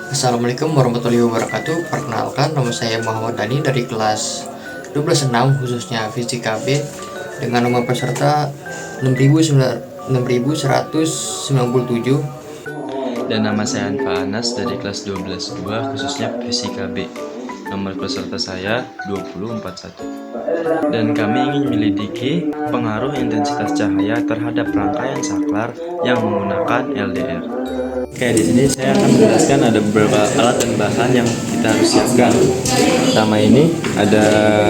Assalamualaikum warahmatullahi wabarakatuh. Perkenalkan, nama saya Muhammad Dani dari kelas 12.6 khususnya Fisika B dengan nomor peserta 6197. Dan nama saya Anfa Anas dari kelas 12.2 khususnya Fisika B. Nomor peserta saya 2041. Dan kami ingin menyelidiki pengaruh intensitas cahaya terhadap rangkaian saklar yang menggunakan LDR. Oke, di sini saya akan menjelaskan ada beberapa alat dan bahan yang kita harus siapkan. Pertama ini ada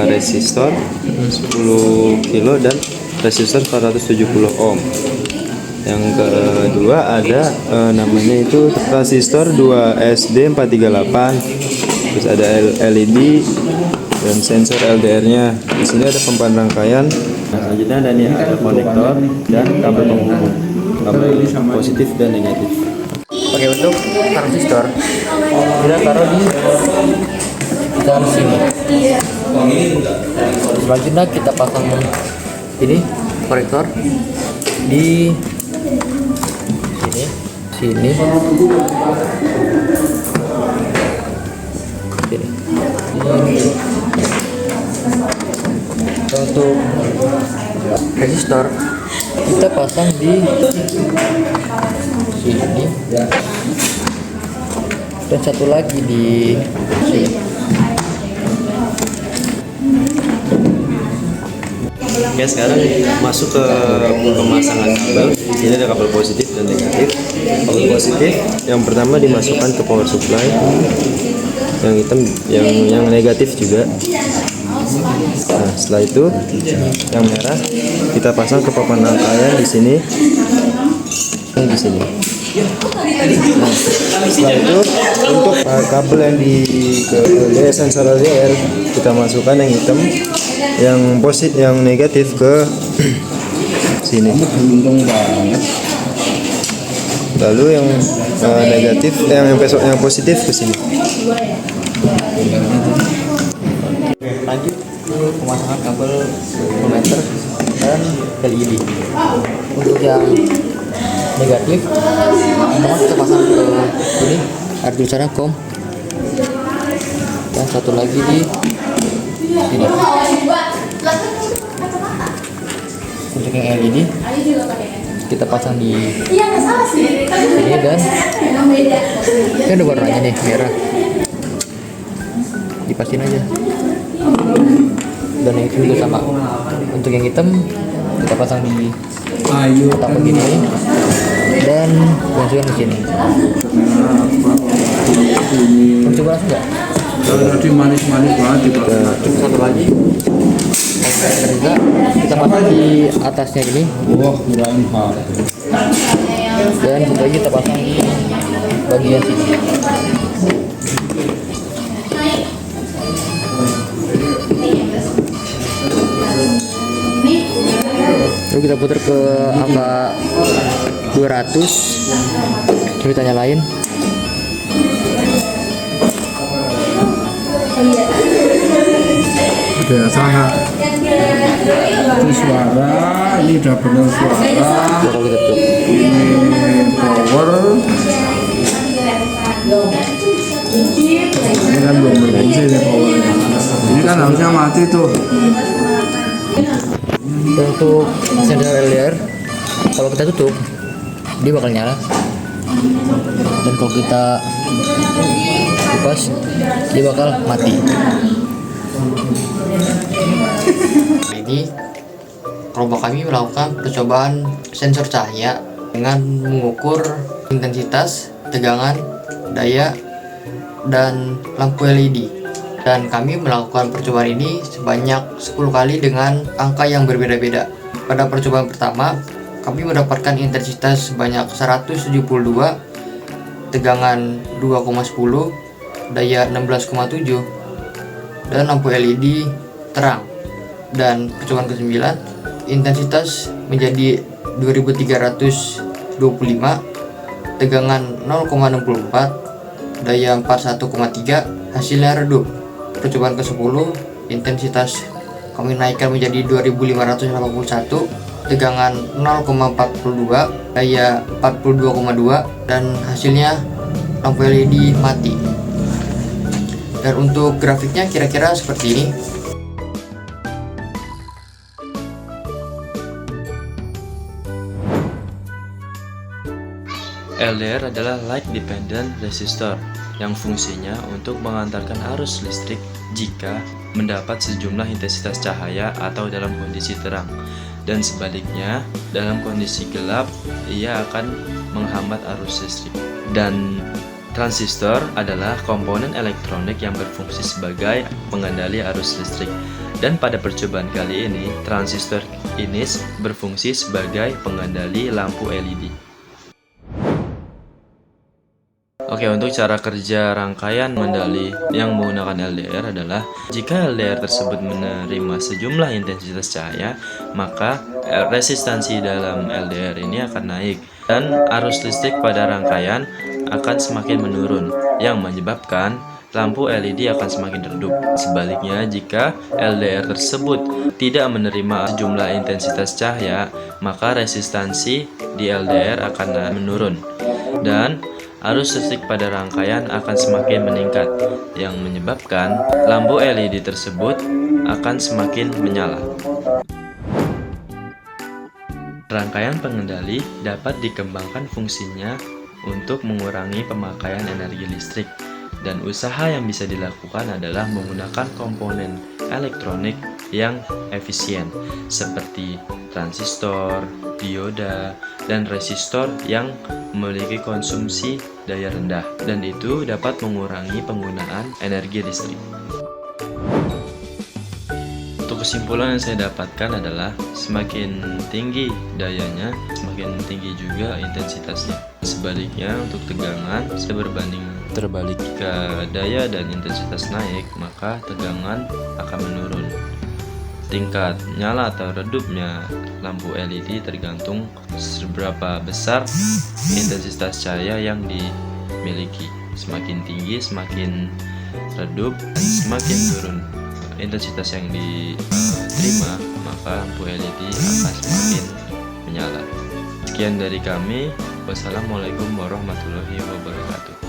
resistor 10 kilo dan resistor 470 ohm. Yang kedua ada namanya itu transistor 2SD438. Terus ada LED dan sensor LDR-nya. Di sini ada pempan rangkaian. Nah, selanjutnya ada nih ada konektor dan kabel penghubung. Kabel positif dan negatif. Oke, untuk transistor kita taruh di dalam sini. Selanjutnya kita pasang ini konektor di sini. Untuk resistor kita pasang di sini dan satu lagi di sini. Oke, sekarang masuk ke pemasangan kabel. Ini ada kabel positif dan negatif. Kabel positif yang pertama dimasukkan ke power supply, yang hitam, yang negatif juga. Nah, setelah itu yang merah kita pasang ke papan rangkaian di sini, di sini. Nah, setelah itu untuk kabel yang di ke sensor LDR kita masukkan yang hitam, yang positif, yang negatif ke sini. Lalu yang negatif, yang positif ke sini. Lanjut pemasangan kabel voltmeter dan LED. Untuk yang negatif kita pasang ke ini, ada tulisannya COM, dan satu lagi di sini. Untuk yang LED kita pasang di sini dan ini ada warnanya nih, merah. Dipastiin aja. Dan yang itu juga sama. Untuk yang hitam kita pasang di kotak begini dan masukkan di sini. Coba langsung nggak? Tadi manis-manis banget juga. Satu lagi kita pasang di atasnya gini. Wah, murahin hal. Dan satu lagi kita pasang di bagian sini. Lalu kita putar ke angka 200. Coba tanya lain. Udah sangat. Itu suara, ini udah benar suara. Kalau kita tutup. Ini power. Ini kan belum berfungsi nih powernya. Ini kan harusnya mati tuh. Dan untuk sensor LDR, kalau kita tutup dia bakal nyala, dan kalau kita lepas dia bakal mati. Ini kelompok kami melakukan percobaan sensor cahaya dengan mengukur intensitas, tegangan, daya, dan lampu LED. Dan kami melakukan percobaan ini sebanyak 10 kali dengan angka yang berbeda-beda. Pada percobaan pertama, kami mendapatkan intensitas sebanyak 172, tegangan 2,10, daya 16,7, dan lampu LED terang. Dan percobaan ke-9, intensitas menjadi 2325, tegangan 0,64, daya 41,3, hasilnya redup. Percobaan ke-10, intensitas kami naikkan menjadi 2581, tegangan 0,42, daya 42,2, dan hasilnya lampu LED mati. Dan untuk grafiknya kira-kira seperti ini. LDR adalah light dependent resistor yang fungsinya untuk mengantarkan arus listrik jika mendapat sejumlah intensitas cahaya atau dalam kondisi terang, dan sebaliknya dalam kondisi gelap ia akan menghambat arus listrik. Dan transistor adalah komponen elektronik yang berfungsi sebagai pengendali arus listrik. Dan pada percobaan kali ini transistor ini berfungsi sebagai pengendali lampu LED. Oke, untuk cara kerja rangkaian kendali yang menggunakan LDR adalah jika LDR tersebut menerima sejumlah intensitas cahaya, maka resistansi dalam LDR ini akan naik dan arus listrik pada rangkaian akan semakin menurun yang menyebabkan lampu LED akan semakin redup. Sebaliknya, jika LDR tersebut tidak menerima sejumlah intensitas cahaya, maka resistansi di LDR akan menurun dan arus listrik pada rangkaian akan semakin meningkat yang menyebabkan lampu LED tersebut akan semakin menyala. Rangkaian pengendali dapat dikembangkan fungsinya untuk mengurangi pemakaian energi listrik, dan usaha yang bisa dilakukan adalah menggunakan komponen elektronik yang efisien seperti transistor, dioda, dan resistor yang memiliki konsumsi daya rendah, dan itu dapat mengurangi penggunaan energi listrik. Untuk kesimpulan yang saya dapatkan adalah semakin tinggi dayanya, semakin tinggi juga intensitasnya. Sebaliknya untuk tegangan berbanding terbalik. Jika daya dan intensitas naik, maka tegangan akan menurun. Tingkat nyala atau redupnya lampu LED tergantung seberapa besar intensitas cahaya yang dimiliki. Semakin tinggi, semakin redup, dan semakin turun intensitas yang diterima, maka lampu LED akan semakin menyala. Sekian dari kami. Wassalamualaikum warahmatullahi wabarakatuh.